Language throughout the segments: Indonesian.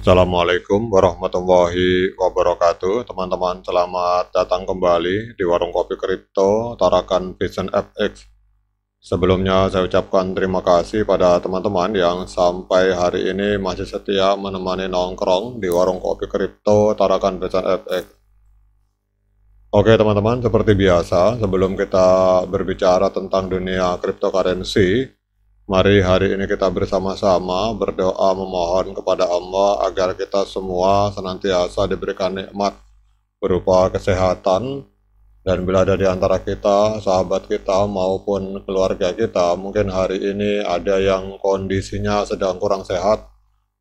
Assalamualaikum warahmatullahi wabarakatuh. Teman-teman, selamat datang kembali di Warung Kopi Kripto Tarakan Vision FX. Sebelumnya saya ucapkan terima kasih pada teman-teman yang sampai hari ini masih setia menemani nongkrong di Warung Kopi Kripto Tarakan Vision FX. Oke teman-teman, seperti biasa, sebelum kita berbicara tentang dunia cryptocurrency, mari hari ini kita bersama-sama berdoa memohon kepada Allah agar kita semua senantiasa diberikan nikmat berupa kesehatan, dan bila ada di antara kita, sahabat kita maupun keluarga kita, mungkin hari ini ada yang kondisinya sedang kurang sehat,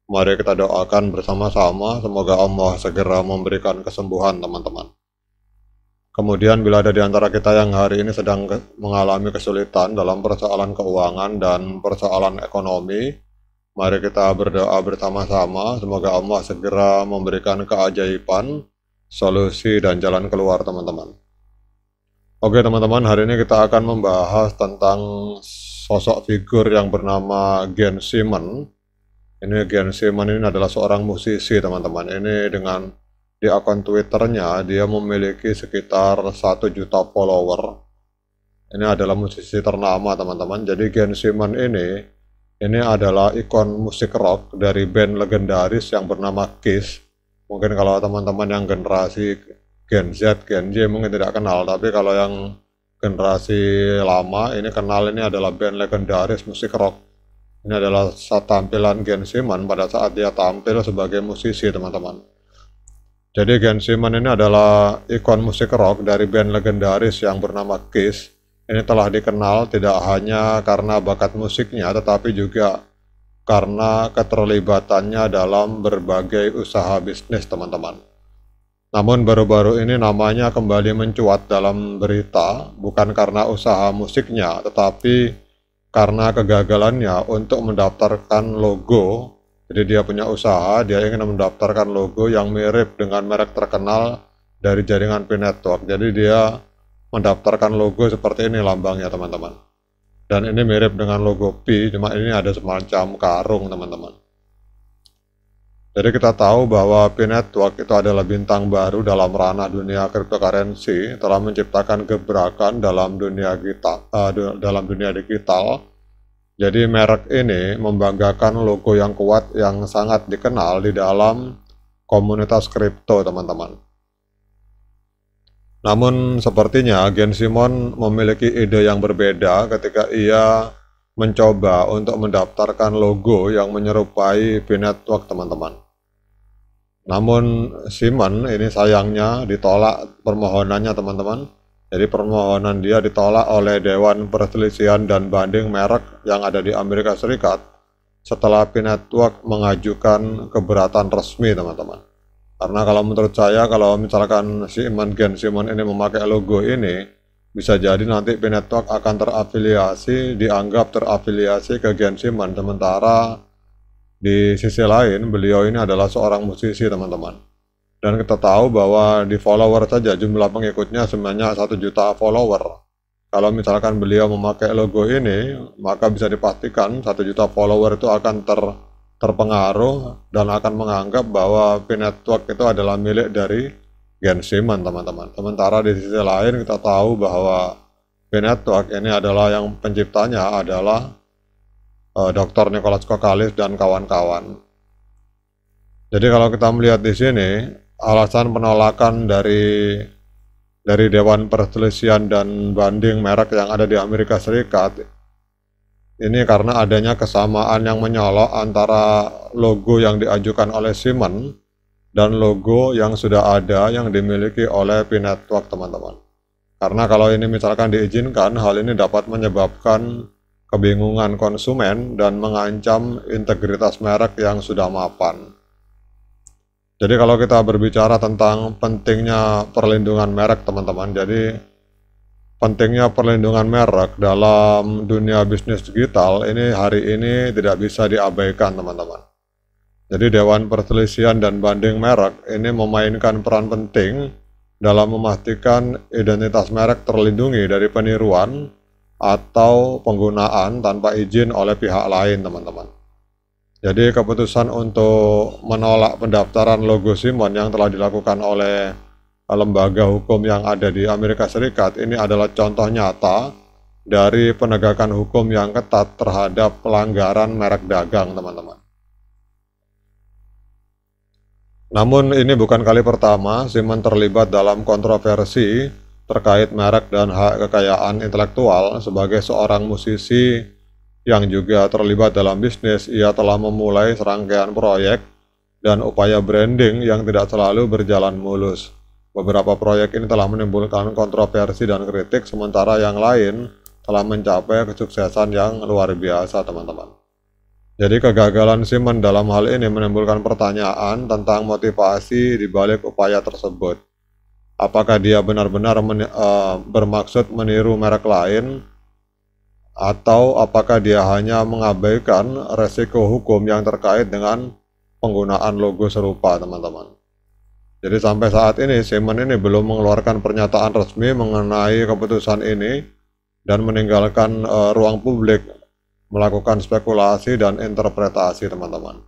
mari kita doakan bersama-sama semoga Allah segera memberikan kesembuhan teman-teman. Kemudian bila ada di antara kita yang hari ini sedang mengalami kesulitan dalam persoalan keuangan dan persoalan ekonomi, mari kita berdoa bersama-sama semoga Allah segera memberikan keajaiban, solusi dan jalan keluar teman-teman. Oke teman-teman, hari ini kita akan membahas tentang sosok figur yang bernama Gene Simmons. Ini Gene Simmons ini adalah seorang musisi teman-teman. Ini dengan di akun Twitternya dia memiliki sekitar 1 juta follower. Ini adalah musisi ternama teman-teman. Jadi Gene Simmons ini adalah ikon musik rock dari band legendaris yang bernama Kiss. Mungkin kalau teman-teman yang generasi Gen Z, Gen Z mungkin tidak kenal, tapi kalau yang generasi lama ini kenal, ini adalah band legendaris musik rock. Ini adalah tampilan Gene Simmons pada saat dia tampil sebagai musisi teman-teman. Jadi Gene Simmons ini adalah ikon musik rock dari band legendaris yang bernama Kiss. Ini telah dikenal tidak hanya karena bakat musiknya, tetapi juga karena keterlibatannya dalam berbagai usaha bisnis teman-teman. Namun baru-baru ini namanya kembali mencuat dalam berita, bukan karena usaha musiknya, tetapi karena kegagalannya untuk mendaftarkan logo. Jadi dia punya usaha, dia ingin mendaftarkan logo yang mirip dengan merek terkenal dari jaringan P-Network. Jadi dia mendaftarkan logo seperti ini lambangnya teman-teman. Dan ini mirip dengan logo Pi, cuma ini ada semacam karung teman-teman. Jadi kita tahu bahwa P-Network itu adalah bintang baru dalam ranah dunia cryptocurrency, telah menciptakan gebrakan dalam dunia digital. Jadi merek ini membanggakan logo yang kuat yang sangat dikenal di dalam komunitas kripto teman-teman. Namun sepertinya Gene Simmons memiliki ide yang berbeda ketika ia mencoba untuk mendaftarkan logo yang menyerupai P-Network teman-teman. Namun Simmons ini sayangnya ditolak permohonannya teman-teman. Jadi permohonan dia ditolak oleh Dewan Perselisihan dan Banding Merek yang ada di Amerika Serikat setelah P-Network mengajukan keberatan resmi teman-teman. Karena kalau menurut saya, kalau misalkan Gene Simmons ini memakai logo ini, bisa jadi nanti P-Network akan dianggap terafiliasi ke Gene Simmons. Sementara di sisi lain, beliau ini adalah seorang musisi teman-teman. Dan kita tahu bahwa di follower saja jumlah pengikutnya sebanyak 1 juta follower. Kalau misalkan beliau memakai logo ini, maka bisa dipastikan 1 juta follower itu akan terpengaruh dan akan menganggap bahwa P-Network itu adalah milik dari Gene Simmons teman-teman. Sementara di sisi lain kita tahu bahwa P-Network ini adalah yang penciptanya adalah Dr. Nicholas Kokalis dan kawan-kawan. Jadi kalau kita melihat di sini, alasan penolakan dari Dewan Perselisihan dan Banding Merek yang ada di Amerika Serikat ini karena adanya kesamaan yang menyolok antara logo yang diajukan oleh Simmons dan logo yang sudah ada yang dimiliki oleh P-Network teman-teman. Karena kalau ini misalkan diizinkan, hal ini dapat menyebabkan kebingungan konsumen dan mengancam integritas merek yang sudah mapan. Jadi kalau kita berbicara tentang pentingnya perlindungan merek teman-teman, jadi pentingnya perlindungan merek dalam dunia bisnis digital ini hari ini tidak bisa diabaikan teman-teman. Jadi Dewan Perselisihan dan Banding Merek ini memainkan peran penting dalam memastikan identitas merek terlindungi dari peniruan atau penggunaan tanpa izin oleh pihak lain teman-teman. Jadi keputusan untuk menolak pendaftaran logo Simon yang telah dilakukan oleh lembaga hukum yang ada di Amerika Serikat ini adalah contoh nyata dari penegakan hukum yang ketat terhadap pelanggaran merek dagang, teman-teman. Namun ini bukan kali pertama Simon terlibat dalam kontroversi terkait merek dan hak kekayaan intelektual. Sebagai seorang musisi yang juga terlibat dalam bisnis, ia telah memulai serangkaian proyek dan upaya branding yang tidak selalu berjalan mulus. Beberapa proyek ini telah menimbulkan kontroversi dan kritik, sementara yang lain telah mencapai kesuksesan yang luar biasa, teman-teman. Jadi kegagalan Simon dalam hal ini menimbulkan pertanyaan tentang motivasi di balik upaya tersebut. Apakah dia benar-benar bermaksud meniru merek lain, atau apakah dia hanya mengabaikan resiko hukum yang terkait dengan penggunaan logo serupa, teman-teman. Jadi sampai saat ini Simon ini belum mengeluarkan pernyataan resmi mengenai keputusan ini dan meninggalkan ruang publik melakukan spekulasi dan interpretasi, teman-teman.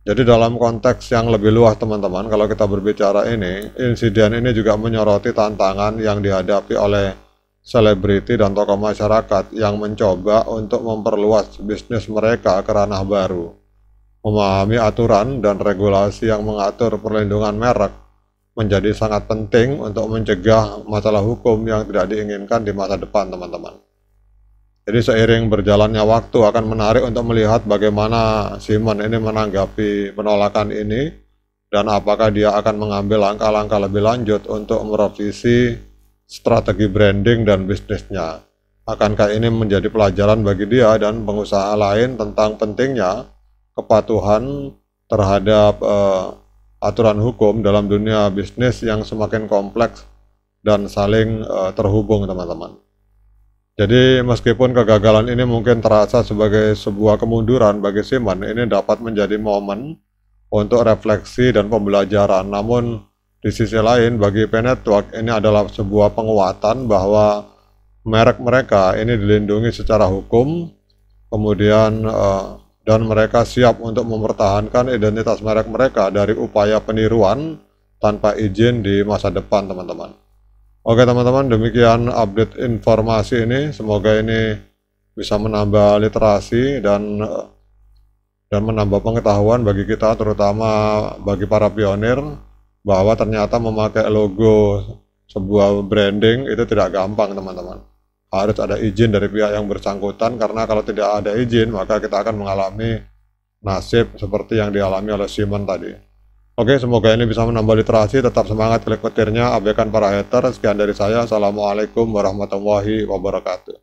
Jadi dalam konteks yang lebih luas, teman-teman, kalau kita berbicara ini, insiden ini juga menyoroti tantangan yang dihadapi oleh selebriti dan tokoh masyarakat yang mencoba untuk memperluas bisnis mereka ke ranah baru. Memahami aturan dan regulasi yang mengatur perlindungan merek menjadi sangat penting untuk mencegah masalah hukum yang tidak diinginkan di masa depan, teman-teman. Jadi seiring berjalannya waktu akan menarik untuk melihat bagaimana Simon ini menanggapi penolakan ini dan apakah dia akan mengambil langkah-langkah lebih lanjut untuk merevisi strategi branding dan bisnisnya. Akankah ini menjadi pelajaran bagi dia dan pengusaha lain tentang pentingnya kepatuhan terhadap aturan hukum dalam dunia bisnis yang semakin kompleks dan saling terhubung, teman-teman. Jadi meskipun kegagalan ini mungkin terasa sebagai sebuah kemunduran bagi Simon, ini dapat menjadi momen untuk refleksi dan pembelajaran. Namun di sisi lain, bagi P-Network ini adalah sebuah penguatan bahwa merek mereka ini dilindungi secara hukum, kemudian dan mereka siap untuk mempertahankan identitas merek mereka dari upaya peniruan tanpa izin di masa depan, teman-teman. Oke, teman-teman, demikian update informasi ini. Semoga ini bisa menambah literasi dan menambah pengetahuan bagi kita, terutama bagi para pionir, bahwa ternyata memakai logo sebuah branding itu tidak gampang, teman-teman. Harus ada izin dari pihak yang bersangkutan, karena kalau tidak ada izin maka kita akan mengalami nasib seperti yang dialami oleh Simon tadi. Oke, semoga ini bisa menambah literasi. Tetap semangat klik petirnya, abaikan para hater. Sekian dari saya. Assalamualaikum warahmatullahi wabarakatuh.